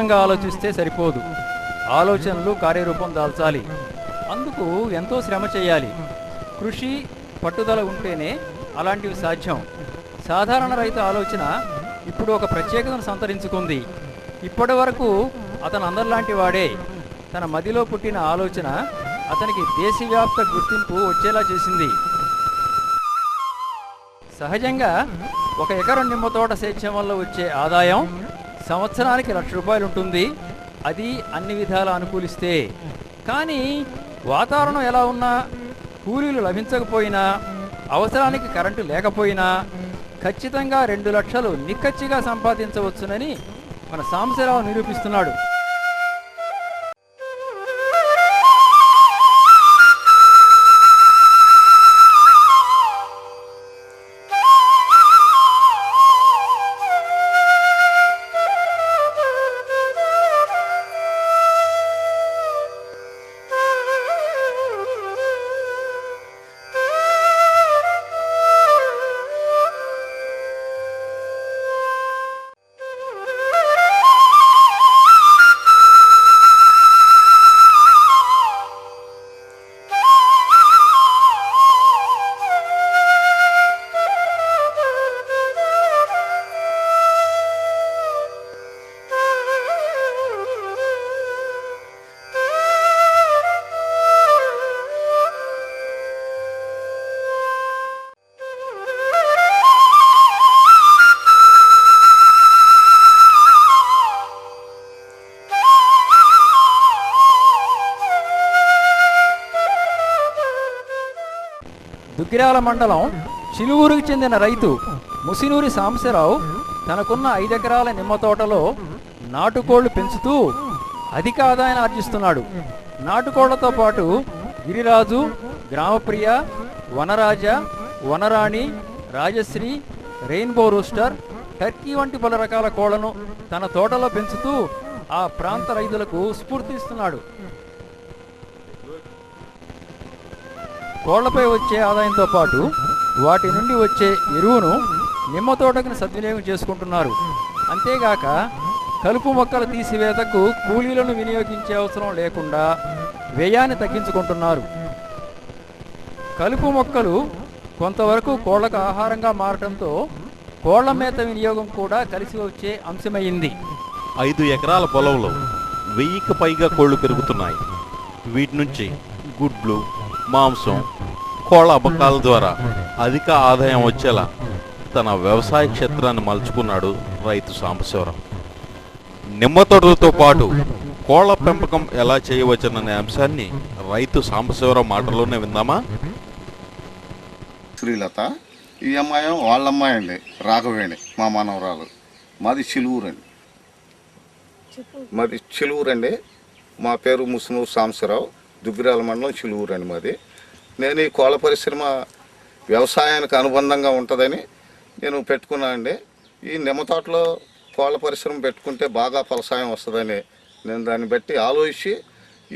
మౌనంగా ఆలోచిస్తే సరిపోదు. ఆలోచనలు కార్యరూపం దాల్చాలి. అందుకు ఎంతో శ్రమ చేయాలి. కృషి, పట్టుదల ఉంటేనే అలాంటివి సాధ్యం. సాధారణ రైతు ఆలోచన ఇప్పుడు ఒక ప్రత్యేకతను సంతరించుకుంది. ఇప్పటి వరకు అతను అందరిలాంటి వాడే. తన మదిలో పుట్టిన ఆలోచన అతనికి దేశవ్యాప్త గుర్తింపు వచ్చేలా చేసింది. సహజంగా 1 ఎకరం నిమ్మ తోట సేద్యం వల్ల వచ్చే ఆదాయం సంవత్సరానికి ₹1,00,000 ఉంటుంది. అది అన్ని విధాలా అనుకూలిస్తే. కానీ వాతావరణం ఎలా ఉన్నా, కూలీలు లభించకపోయినా, అవసరానికి కరెంటు లేకపోయినా ఖచ్చితంగా 2 లక్షలు నిక్కచ్చిగా సంపాదించవచ్చునని మన సాంబశివరావు నిరూపిస్తున్నాడు. దుగ్గిరాల మండలం చిలువూరుకు చెందిన రైతు ముసినూరి సాంబశివరావు తనకున్న 5 ఎకరాల నిమ్మ తోటలో నాటుకోళ్లు పెంచుతూ అధిక ఆదాయాన్ని ఆర్జిస్తున్నాడు. నాటుకోళ్లతో పాటు Giriraju, Gramapriya, Vanaraja, వనరాణి, Rajshri, rainbow rooster, Turkey వంటి పలు రకాల కోళ్లను తన తోటలో పెంచుతూ ఆ ప్రాంత రైతులకు స్ఫూర్తిస్తున్నాడు. కోళ్లపై వచ్చే ఆదాయంతో పాటు వాటి నుండి వచ్చే ఎరువును నిమ్మ తోటకు సద్వినియోగం చేసుకుంటున్నారు. అంతేగాక కలుపు మొక్కల తీసివేతకు కూలీలను వినియోగించే అవసరం లేకుండా వ్యయాన్ని తగ్గించుకుంటున్నారు. కలుపు మొక్కలు కొంతవరకు కోళ్లకు ఆహారంగా మారటంతో కోళ్ల మేత వినియోగం కూడా కలిసి వచ్చే అంశమైంది. 5 ఎకరాల పొలంలో 1000కి పైగా కోళ్లు పెరుగుతున్నాయి. వీటి నుంచి గుడ్లు, మాంసం, కోళ్ల అమ్మకాల ద్వారా అధిక ఆదాయం వచ్చేలా తన వ్యవసాయ క్షేత్రాన్ని మలుచుకున్నాడు రైతు సాంబశివరావు. నిమ్మ తోటలతో పాటు కోళ్ల పెంపకం ఎలా చేయవచ్చనే అంశాన్ని రైతు సాంబశివరావు మాటల్లోనే విందామా? శ్రీలత, ఈ అమ్మాయి వాళ్ళ అమ్మాయి అండి, రాఘవేణి, మా మనవరాలు. మాది చిలువూరు అండి. మా పేరు ముసునూరు సాంబశివరావు, దుగ్గిరాల మండలం చిలువూరు అండి మాది. నేను ఈ కోళ్ల పరిశ్రమ వ్యవసాయానికి అనుబంధంగా ఉంటుందని నేను పెట్టుకున్నా అండి. ఈ నిమ్మ తోటలో కోళ్ల పరిశ్రమ పెట్టుకుంటే బాగా ఫలసాయం వస్తుందని నేను దాన్ని బట్టి ఆలోచించి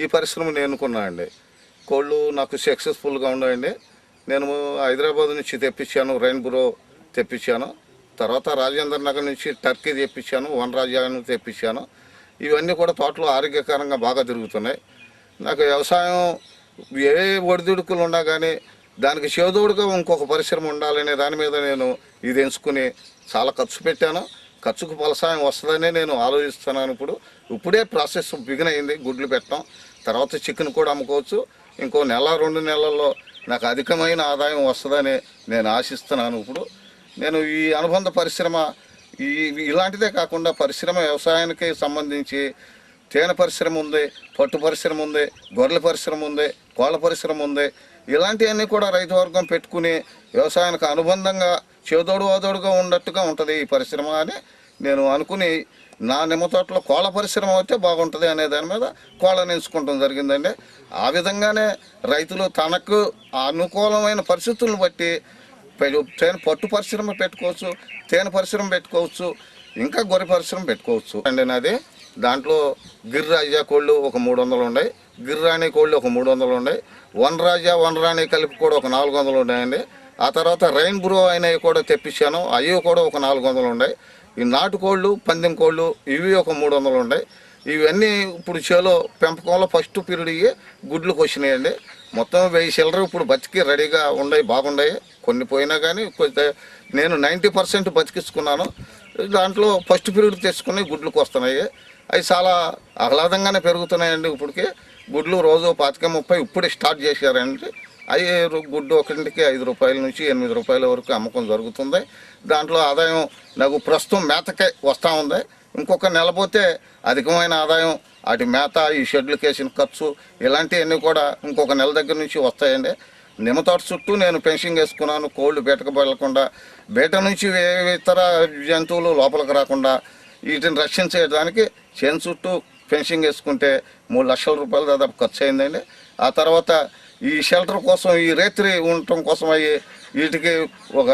ఈ పరిశ్రమను ఎన్నుకున్నా అండి. కోళ్ళు నాకు సక్సెస్ఫుల్గా ఉన్నాయండి. నేను హైదరాబాద్ నుంచి తెప్పించాను, రెయిన్బో తెప్పించాను. తర్వాత రాజేంద్ర నగర్ నుంచి టర్కీ తెప్పించాను, వనరాజాను తెప్పించాను. ఇవన్నీ కూడా తోటలో ఆరోగ్యకరంగా బాగా తిరుగుతున్నాయి. నాకు వ్యవసాయం ఏ ఒడిదుడుకులు ఉన్నా కానీ దానికి చేదోడుగా ఇంకొక పరిశ్రమ ఉండాలనే దాని మీద నేను ఇది ఎంచుకుని చాలా ఖర్చు పెట్టాను. ఖర్చుకు ఫలసాయం వస్తుందని నేను ఆలోచిస్తున్నాను. ఇప్పుడే ప్రాసెస్ బిగిన్ అయింది. గుడ్లు పెట్టడం, తర్వాత చికెన్ కూడా అమ్ముకోవచ్చు. ఇంకో 1-2 నెలల్లో నాకు అధికమైన ఆదాయం వస్తుందని నేను ఆశిస్తున్నాను. నేను ఈ అనుబంధ పరిశ్రమ ఇలాంటిదే కాకుండా పరిశ్రమ వ్యవసాయానికి సంబంధించి తేనె పరిశ్రమ ఉంది, పట్టు పరిశ్రమ ఉంది, గొర్రెల పరిశ్రమ ఉంది, కోళ్ల పరిశ్రమ ఉంది. ఇలాంటివన్నీ కూడా రైతు వర్గం పెట్టుకుని వ్యవసాయానికి అనుబంధంగా చేదోడుగా ఉన్నట్టుగా ఉంటుంది ఈ పరిశ్రమ అని నేను అనుకుని నా నిమ్మ తోటలో కోళ్ల పరిశ్రమ అయితే బాగుంటుంది అనే దాని మీద కోళ్ళని ఎంచుకోవడం జరిగిందండి. ఆ విధంగానే రైతులు తనకు అనుకూలమైన పరిస్థితులను బట్టి పట్టు పరిశ్రమ పెట్టుకోవచ్చు, తేనె పరిశ్రమ పెట్టుకోవచ్చు, ఇంకా గొర్రె పరిశ్రమ పెట్టుకోవచ్చు అండి. నాది దాంట్లో గిరిరాజా కోళ్ళు ఒక 300 ఉన్నాయి, గిరిరాణి కోళ్ళు ఒక 300 ఉన్నాయి, వనరాజా వనరాణి కలిపి కూడా ఒక 400 ఉన్నాయండి. ఆ తర్వాత రెయిన్బో అయినవి కూడా తెప్పించాను, అవి కూడా ఒక 400 ఉన్నాయి. ఈ నాటుకోళ్ళు, పందెం కోళ్ళు ఇవి ఒక 300 ఉన్నాయి. ఇవన్నీ ఇప్పుడు చేలో పెంపకంలో ఫస్ట్ పీరియడ్ ఇవి గుడ్లకు వచ్చినాయండి. మొత్తం 1000 చిల్లర ఇప్పుడు బతికి రెడీగా ఉన్నాయి, బాగున్నాయి. కొన్ని పోయినా కానీ నేను 90% బతికించుకున్నాను. దాంట్లో ఫస్ట్ పీరియడ్ తెచ్చుకుని గుడ్లకు వస్తున్నాయి. అవి చాలా ఆహ్లాదంగానే పెరుగుతున్నాయండి. ఇప్పటికి గుడ్లు రోజు 25-30 ఇప్పుడే స్టార్ట్ చేశారండి. అవి గుడ్డు ఒకటికి 5 రూపాయల నుంచి 8 రూపాయల వరకు అమ్మకం జరుగుతుంది. దాంట్లో ఆదాయం నాకు ప్రస్తుతం మేతకే వస్తూ ఉంది. ఇంకొక నెల పోతే అధికమైన ఆదాయం వాటి మేత, ఈ షెడ్లకు వేసిన ఖర్చు ఇలాంటివన్నీ కూడా ఇంకొక నెల దగ్గర నుంచి వస్తాయండి. నిమ్మతోట చుట్టూ నేను ఫెన్సింగ్ వేసుకున్నాను. కోళ్ళు బయటకు వెళ్ళకుండా, బయట నుంచి ఇతర జంతువులు లోపలికి రాకుండా వీటిని రక్షించేదానికి చేను చుట్టూ ఫెన్సింగ్ వేసుకుంటే 3 లక్షల రూపాయలు దాదాపు ఖర్చు అయిందండి. ఆ తర్వాత ఈ షెల్టర్ కోసం, ఈ రేత్రి ఉండటం కోసం అయ్యి వీటికి ఒక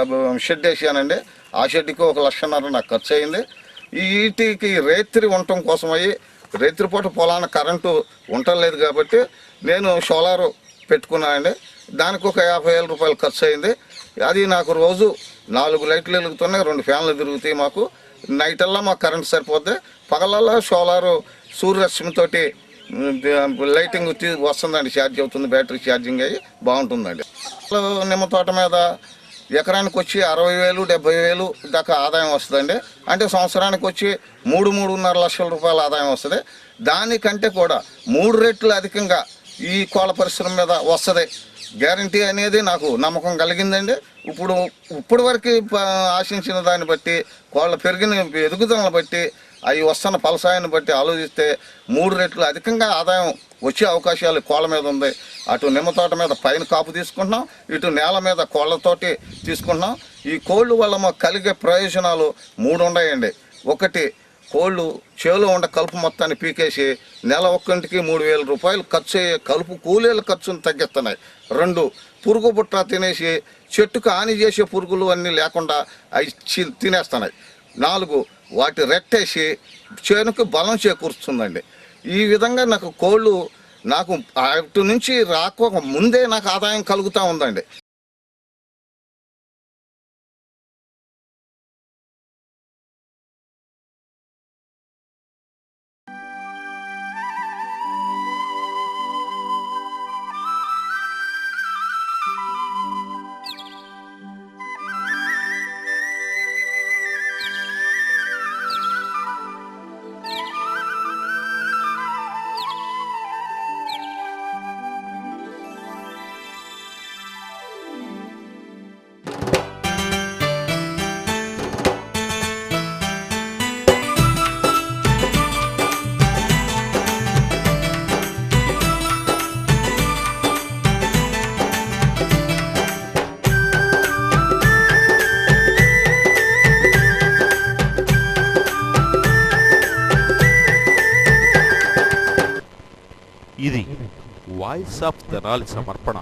షెడ్ వేసానండి. ఆ షెడ్కి 1,5 లక్షలు నాకు ఖర్చు అయింది. వీటికి రేత్రి ఉండటం కోసం అయ్యి రేత్రిపూట పొలాన కరెంటు ఉండలేదు కాబట్టి నేను సోలారు పెట్టుకున్నానండి. దానికి ఒక 50,000 రూపాయలు ఖర్చు అయింది. అది నాకు రోజు 4 లైట్లు వెలుగుతున్నాయి, 2 ఫ్యాన్లు తిరుగుతాయి. మాకు నైటల్లా మాకు కరెంట్ సరిపోద్ది. పగలల్లా సోలారు సూర్యరశ్మితోటి లైటింగ్ వస్తుందండి, ఛార్జ్ అవుతుంది, బ్యాటరీ ఛార్జింగ్ అయ్యి బాగుంటుందండి. నిమ్మ తోట మీద ఎకరానికి వచ్చి 60,000, 70,000 దాకా ఆదాయం వస్తుందండి. అంటే సంవత్సరానికి వచ్చి 3-3.5 లక్షల రూపాయల ఆదాయం వస్తుంది. దానికంటే కూడా 3 రెట్లు అధికంగా ఈ కోళ్ళ పరిశ్రమ మీద వస్తుంది. గ్యారంటీ అనేది నాకు నమ్మకం కలిగిందండి. ఇప్పుడు వరకు ఆశించిన దాన్ని బట్టి, కోళ్ళ పెరిగిన ఎదుగుదలను బట్టి, అవి వస్తున్న ఫలసాయాన్ని బట్టి ఆలోచిస్తే 3 రెట్లు అధికంగా ఆదాయం వచ్చే అవకాశాలు కోళ్ళ మీద ఉంది. అటు నిమ్మ తోట మీద పైన కాపు తీసుకుంటున్నాం, ఇటు నేల మీద కోళ్ళతోటి తీసుకుంటున్నాం. ఈ కోళ్ళు వల్ల మాకు కలిగే ప్రయోజనాలు 3 ఉన్నాయండి. ఒకటి, కోళ్ళు చేలో ఉండే కలుపు మొత్తాన్ని పీకేసి నెల ఒక్కంటికి 3,000 రూపాయలు ఖర్చు అయ్యే కలుపు కూలీల ఖర్చును తగ్గిస్తున్నాయి. 2, పురుగు బుట్ట తినేసి చెట్టుకు హాని చేసే పురుగులు అన్నీ లేకుండా అవి తినేస్తున్నాయి. 4, వాటి రెట్టేసి చేనుకు బలం చేకూరుస్తుందండి. ఈ విధంగా నాకు కోళ్ళు అటు నుంచి రాక ముందే నాకు ఆదాయం కలుగుతూ ఉందండి. ఇది వాయిస్ ఆఫ్ తెనాలి సమర్పణ.